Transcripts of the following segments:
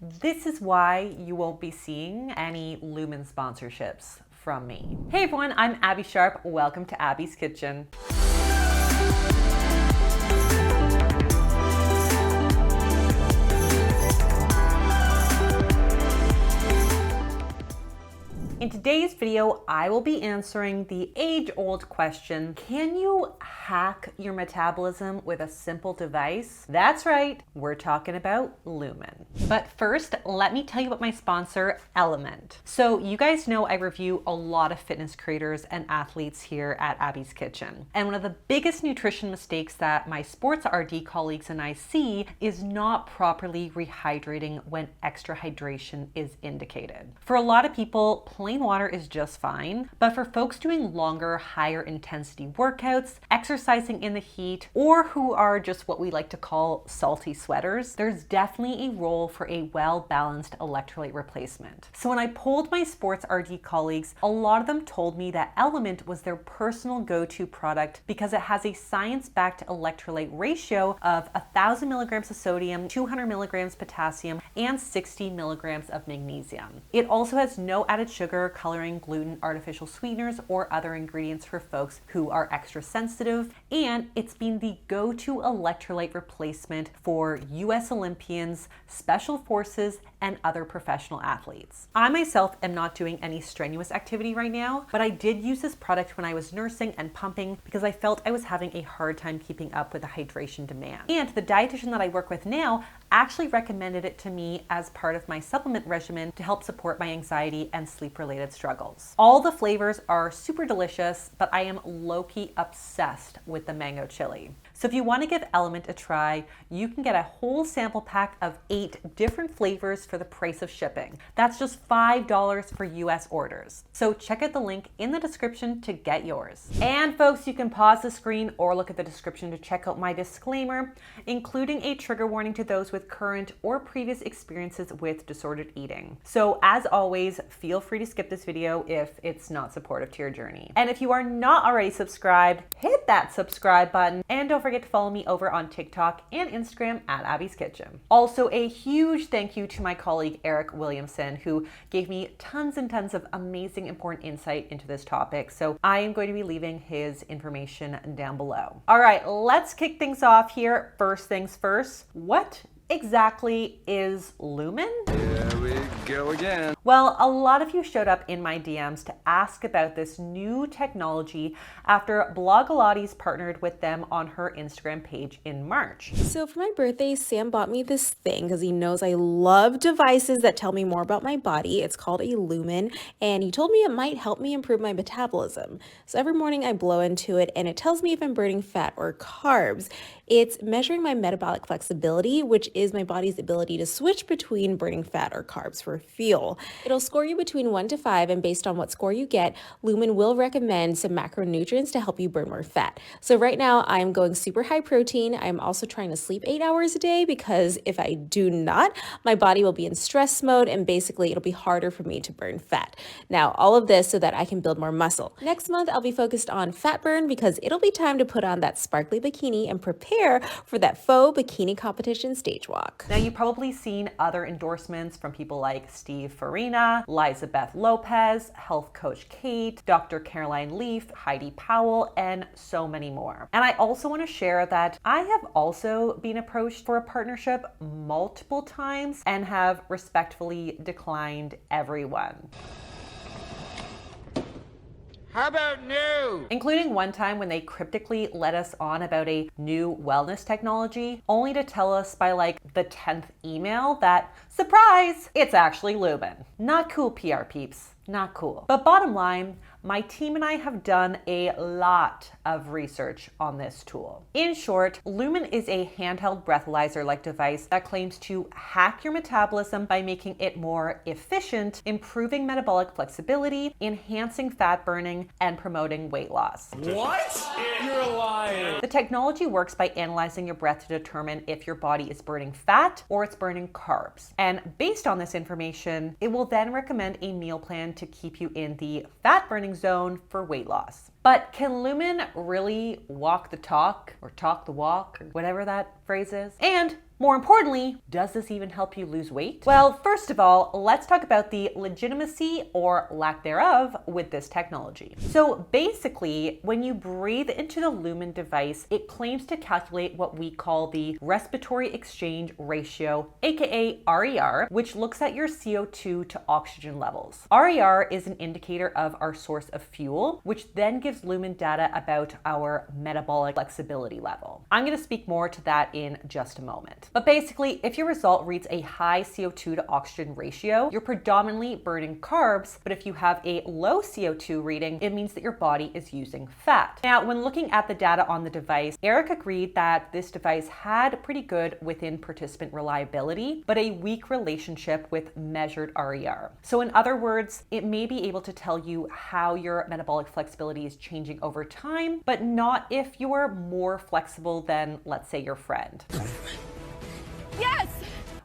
this is why you won't be seeing any Lumen sponsorships from me. Hey everyone, I'm Abbey Sharp. Welcome to Abby's Kitchen. In today's video, I will be answering the age-old question, can you hack your metabolism with a simple device? That's right, we're talking about Lumen. But first, let me tell you about my sponsor, Element. So you guys know I review a lot of fitness creators and athletes here at Abby's Kitchen. And one of the biggest nutrition mistakes that my sports RD colleagues and I see is not properly rehydrating when extra hydration is indicated. For a lot of people, plain water is just fine, but for folks doing longer, higher intensity workouts, exercising in the heat, or who are just what we like to call salty sweaters, there's definitely a role for a well-balanced electrolyte replacement. So when I polled my sports RD colleagues, a lot of them told me that Element was their personal go-to product because it has a science-backed electrolyte ratio of 1,000 milligrams of sodium, 200 milligrams potassium, and 60 milligrams of magnesium. It also has no added sugar, coloring, gluten, artificial sweeteners, or other ingredients for folks who are extra sensitive, and it's been the go-to electrolyte replacement for US Olympians, special forces, and other professional athletes. I myself am not doing any strenuous activity right now, but I did use this product when I was nursing and pumping because I felt I was having a hard time keeping up with the hydration demand. And the dietitian that I work with now actually recommended it to me as part of my supplement regimen to help support my anxiety and sleep-related struggles. All the flavors are super delicious, but I am low-key obsessed with the mango chili. So if you want to give Element a try, you can get a whole sample pack of 8 different flavors for the price of shipping. That's just $5 for US orders. So check out the link in the description to get yours. And folks, you can pause the screen or look at the description to check out my disclaimer, including a trigger warning to those with current or previous experiences with disordered eating. So as always, feel free to skip this video if it's not supportive to your journey. And if you are not already subscribed, hit that subscribe button, and don't forget to follow me over on TikTok and Instagram at Abby's Kitchen. Also, a huge thank you to my colleague Eric Williamson, who gave me tons and tons of amazing, important insight into this topic. So I am going to be leaving his information down below. All right, let's kick things off here. First things first, what exactly is Lumen? Here we go again. Well, a lot of you showed up in my DMs to ask about this new technology after Blogilates partnered with them on her Instagram page in March. So for my birthday, Sam bought me this thing because he knows I love devices that tell me more about my body. It's called a Lumen, and he told me it might help me improve my metabolism. So every morning I blow into it and it tells me if I'm burning fat or carbs. It's measuring my metabolic flexibility, which is my body's ability to switch between burning fat or carbs for fuel. It'll score you between 1 to 5, and based on what score you get, Lumen will recommend some macronutrients to help you burn more fat. So right now I'm going super high protein. I'm also trying to sleep 8 hours a day because if I do not, my body will be in stress mode and basically it'll be harder for me to burn fat. Now, all of this so that I can build more muscle. Next month, I'll be focused on fat burn because it'll be time to put on that sparkly bikini and prepare for that faux bikini competition stage walk. Now, you've probably seen other endorsements from people like Steve Farina, Elizabeth Lopez, health coach Kate, Dr. Caroline Leaf, Heidi Powell, and so many more. And I also want to share that I have also been approached for a partnership multiple times and have respectfully declined everyone. How about new? Including one time when they cryptically let us on about a new wellness technology, only to tell us by like the 10th email that, surprise, it's actually Lumen. Not cool, PR peeps. Not cool. But bottom line, my team and I have done a lot of research on this tool. In short, Lumen is a handheld breathalyzer-like device that claims to hack your metabolism by making it more efficient, improving metabolic flexibility, enhancing fat burning, and promoting weight loss. What? You're lying. The technology works by analyzing your breath to determine if your body is burning fat or it's burning carbs. And based on this information, it will then recommend a meal plan to keep you in the fat burning zone for weight loss. But can Lumen really walk the talk or talk the walk or whatever that phrase is? And more importantly, does this even help you lose weight? Well, first of all, let's talk about the legitimacy or lack thereof with this technology. So basically, when you breathe into the Lumen device, it claims to calculate what we call the respiratory exchange ratio, aka RER, which looks at your CO2 to oxygen levels. RER is an indicator of our source of fuel, which then gives Lumen data about our metabolic flexibility level. I'm going to speak more to that in just a moment. But basically, if your result reads a high CO2 to oxygen ratio, you're predominantly burning carbs, but if you have a low CO2 reading, it means that your body is using fat. Now, when looking at the data on the device, Eric agreed that this device had pretty good within participant reliability, but a weak relationship with measured RER. So in other words, it may be able to tell you how your metabolic flexibility is changing over time, but not if you're more flexible than, let's say, your friend. Yes!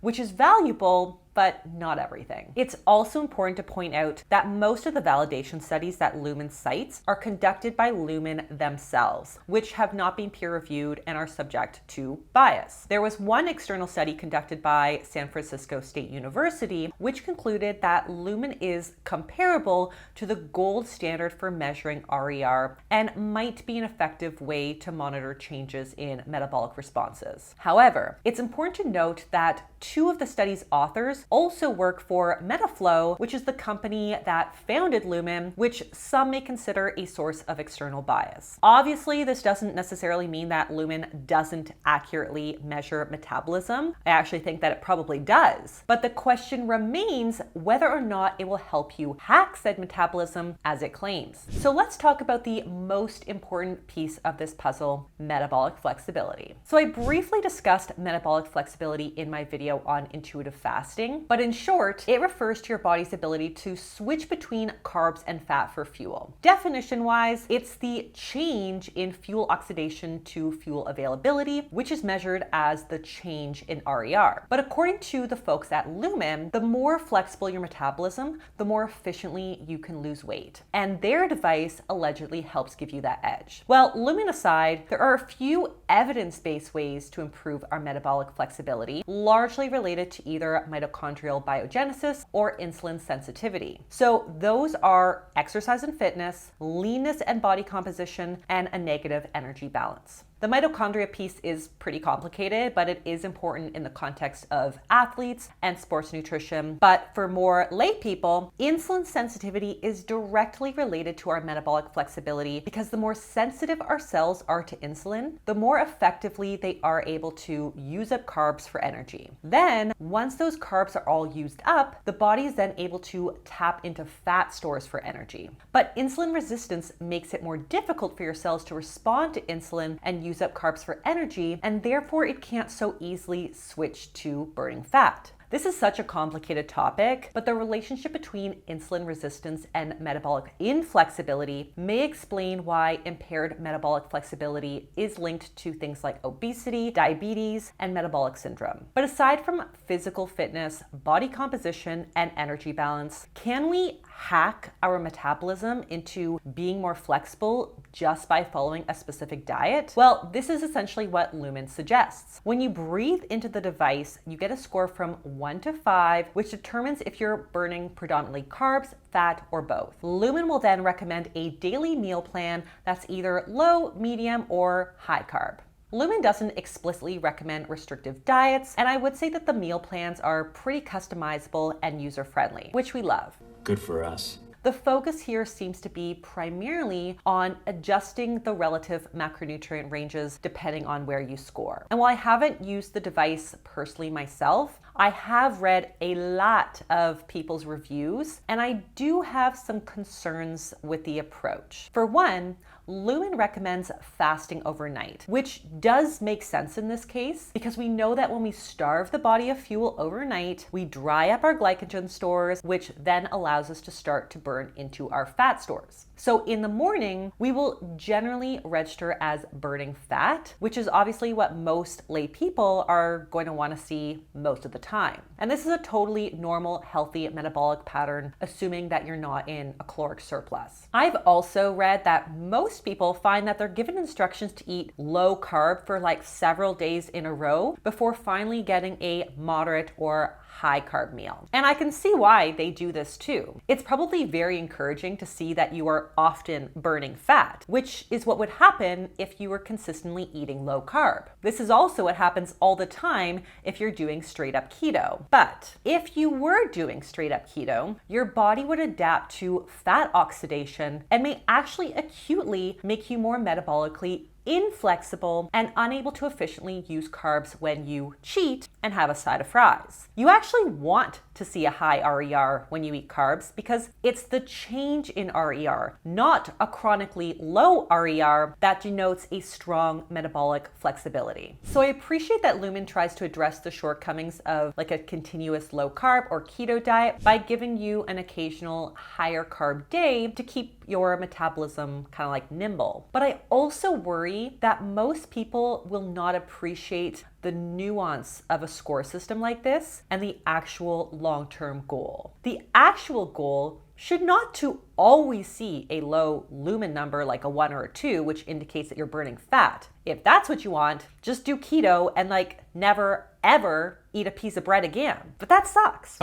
Which is valuable, but not everything. It's also important to point out that most of the validation studies that Lumen cites are conducted by Lumen themselves, which have not been peer-reviewed and are subject to bias. There was one external study conducted by San Francisco State University, which concluded that Lumen is comparable to the gold standard for measuring RER and might be an effective way to monitor changes in metabolic responses. However, it's important to note that two of the study's authors also work for Metaflow, which is the company that founded Lumen, which some may consider a source of external bias. Obviously, this doesn't necessarily mean that Lumen doesn't accurately measure metabolism. I actually think that it probably does. But the question remains whether or not it will help you hack said metabolism as it claims. So let's talk about the most important piece of this puzzle, metabolic flexibility. So I briefly discussed metabolic flexibility in my video on intuitive fasting, but in short, it refers to your body's ability to switch between carbs and fat for fuel. Definition-wise, it's the change in fuel oxidation to fuel availability, which is measured as the change in RER. But according to the folks at Lumen, the more flexible your metabolism, the more efficiently you can lose weight. And their device allegedly helps give you that edge. Well, Lumen aside, there are a few evidence-based ways to improve our metabolic flexibility, largely related to either mitochondrial biogenesis or insulin sensitivity. So those are exercise and fitness, leanness and body composition, and a negative energy balance. The mitochondria piece is pretty complicated, but it is important in the context of athletes and sports nutrition. But for more lay people, insulin sensitivity is directly related to our metabolic flexibility because the more sensitive our cells are to insulin, the more effectively they are able to use up carbs for energy. Then, once those carbs are all used up, the body is then able to tap into fat stores for energy. But insulin resistance makes it more difficult for your cells to respond to insulin and use up carbs for energy, and therefore it can't so easily switch to burning fat. This is such a complicated topic, but the relationship between insulin resistance and metabolic inflexibility may explain why impaired metabolic flexibility is linked to things like obesity, diabetes, and metabolic syndrome. But aside from physical fitness, body composition, and energy balance, can we hack our metabolism into being more flexible just by following a specific diet? Well, this is essentially what Lumen suggests. When you breathe into the device, you get a score from 1 to 5, which determines if you're burning predominantly carbs, fat, or both. Lumen will then recommend a daily meal plan that's either low, medium, or high carb. Lumen doesn't explicitly recommend restrictive diets, and I would say that the meal plans are pretty customizable and user-friendly, which we love. Good for us. The focus here seems to be primarily on adjusting the relative macronutrient ranges depending on where you score. And while I haven't used the device personally myself, I have read a lot of people's reviews, and I do have some concerns with the approach. For one, Lumen recommends fasting overnight, which does make sense in this case because we know that when we starve the body of fuel overnight, we dry up our glycogen stores, which then allows us to start to burn into our fat stores. So in the morning, we will generally register as burning fat, which is obviously what most lay people are going to want to see most of the time. And this is a totally normal, healthy metabolic pattern, assuming that you're not in a caloric surplus. I've also read that most most people find that they're given instructions to eat low carb for like several days in a row before finally getting a moderate or high carb meal. And I can see why they do this too. It's probably very encouraging to see that you are often burning fat, which is what would happen if you were consistently eating low carb. This is also what happens all the time if you're doing straight up keto. But if you were doing straight up keto, your body would adapt to fat oxidation and may actually acutely make you more metabolically inflexible and unable to efficiently use carbs when you cheat and have a side of fries. You actually want to see a high RER when you eat carbs because it's the change in RER, not a chronically low RER, that denotes a strong metabolic flexibility. So I appreciate that Lumen tries to address the shortcomings of like a continuous low carb or keto diet by giving you an occasional higher carb day to keep your metabolism kind of like nimble. But I also worry that most people will not appreciate the nuance of a score system like this and the actual long-term goal. The actual goal should not to always see a low lumen number like a 1 or a 2, which indicates that you're burning fat. If that's what you want, just do keto and like never ever eat a piece of bread again. But that sucks.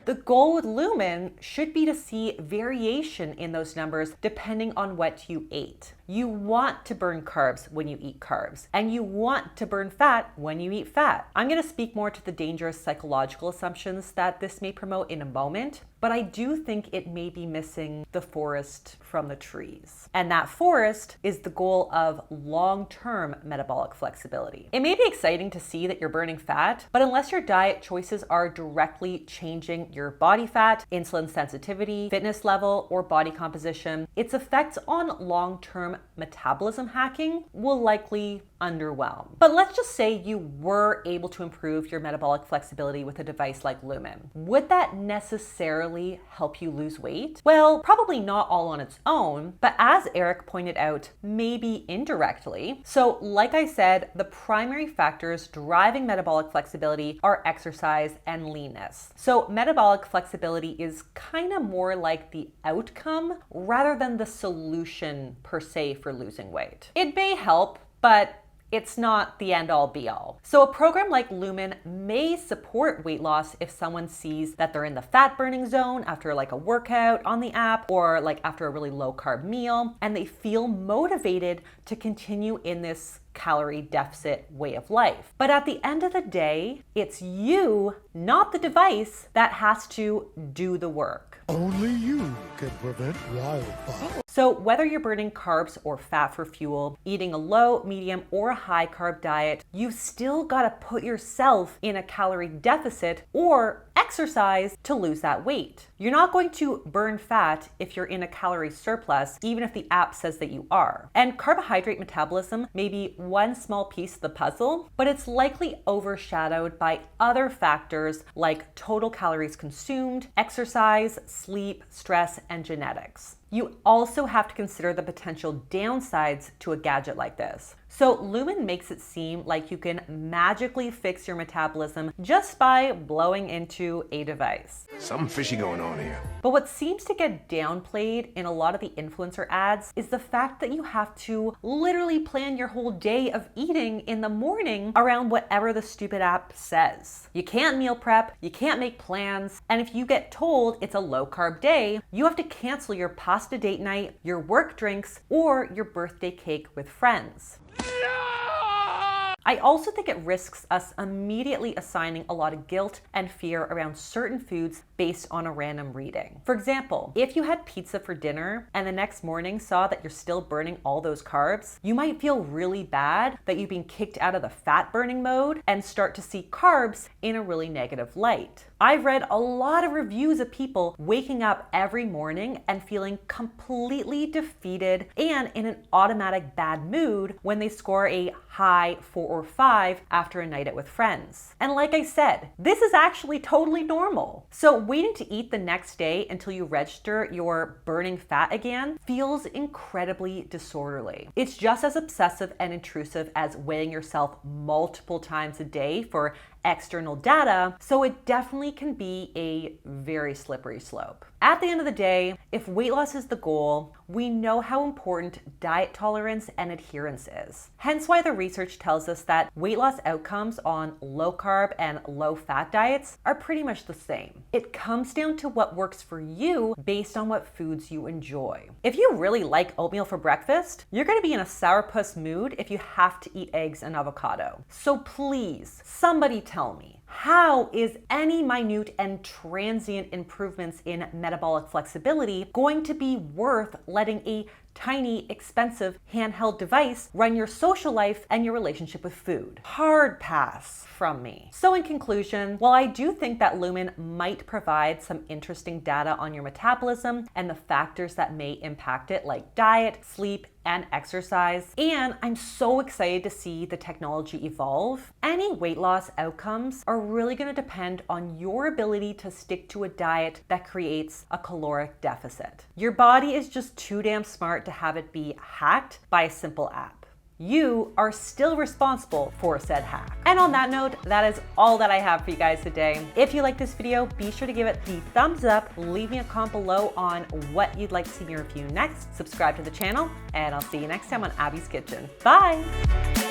The goal with Lumen should be to see variation in those numbers depending on what you ate. You want to burn carbs when you eat carbs, and you want to burn fat when you eat fat. I'm going to speak more to the dangerous psychological assumptions that this may promote in a moment, but I do think it may be missing the forest from the trees. And that forest is the goal of long-term metabolic flexibility. It may be exciting to see that you're burning fat, but unless your diet choices are directly changing your body fat, insulin sensitivity, fitness level, or body composition, its effects on long-term metabolism hacking will likely underwhelm. But let's just say you were able to improve your metabolic flexibility with a device like Lumen. Would that necessarily help you lose weight? Well, probably not all on its own, but as Eric pointed out, maybe indirectly. So like I said, the primary factors driving metabolic flexibility are exercise and leanness. So metabolic flexibility is kind of more like the outcome rather than the solution per se for losing weight. It may help, but it's not the end all be all. So a program like Lumen may support weight loss if someone sees that they're in the fat burning zone after like a workout on the app or like after a really low carb meal, and they feel motivated to continue in this calorie deficit way of life. But at the end of the day, it's you, not the device, that has to do the work. Only you can prevent wildfire. So whether you're burning carbs or fat for fuel, eating a low, medium, or high carb diet, you've still got to put yourself in a calorie deficit or exercise to lose that weight. You're not going to burn fat if you're in a calorie surplus, even if the app says that you are. And carbohydrate metabolism may be one small piece of the puzzle, but it's likely overshadowed by other factors like total calories consumed, exercise, sleep, stress, and genetics. You also have to consider the potential downsides to a gadget like this. So Lumen makes it seem like you can magically fix your metabolism just by blowing into a device. Something fishy going on here. But what seems to get downplayed in a lot of the influencer ads is the fact that you have to literally plan your whole day of eating in the morning around whatever the stupid app says. You can't meal prep, you can't make plans, and if you get told it's a low carb day, you have to cancel your pasta date night, your work drinks, or your birthday cake with friends. I also think it risks us immediately assigning a lot of guilt and fear around certain foods based on a random reading. For example, if you had pizza for dinner and the next morning saw that you're still burning all those carbs, you might feel really bad that you've been kicked out of the fat burning mode and start to see carbs in a really negative light. I've read a lot of reviews of people waking up every morning and feeling completely defeated and in an automatic bad mood when they score a high 4 or 5 after a night out with friends. And like I said, this is actually totally normal. So waiting to eat the next day until you register your burning fat again feels incredibly disorderly. It's just as obsessive and intrusive as weighing yourself multiple times a day for external data, so it definitely can be a very slippery slope. At the end of the day, if weight loss is the goal, we know how important diet tolerance and adherence is. Hence why the research tells us that weight loss outcomes on low carb and low fat diets are pretty much the same. It comes down to what works for you based on what foods you enjoy. If you really like oatmeal for breakfast, you're gonna be in a sourpuss mood if you have to eat eggs and avocado. So please, somebody tell me, how is any minute and transient improvements in metabolic flexibility going to be worth letting a tiny, expensive handheld device run your social life and your relationship with food? Hard pass from me. So in conclusion, while I do think that Lumen might provide some interesting data on your metabolism and the factors that may impact it, like diet, sleep, and exercise, and I'm so excited to see the technology evolve, any weight loss outcomes are really going to depend on your ability to stick to a diet that creates a caloric deficit. Your body is just too damn smart to have it be hacked by a simple app. You are still responsible for said hack. And on that note, that is all that I have for you guys today. If you like this video, be sure to give it the thumbs up, leave me a comment below on what you'd like to see me review next, subscribe to the channel, and I'll see you next time on Abby's Kitchen. Bye!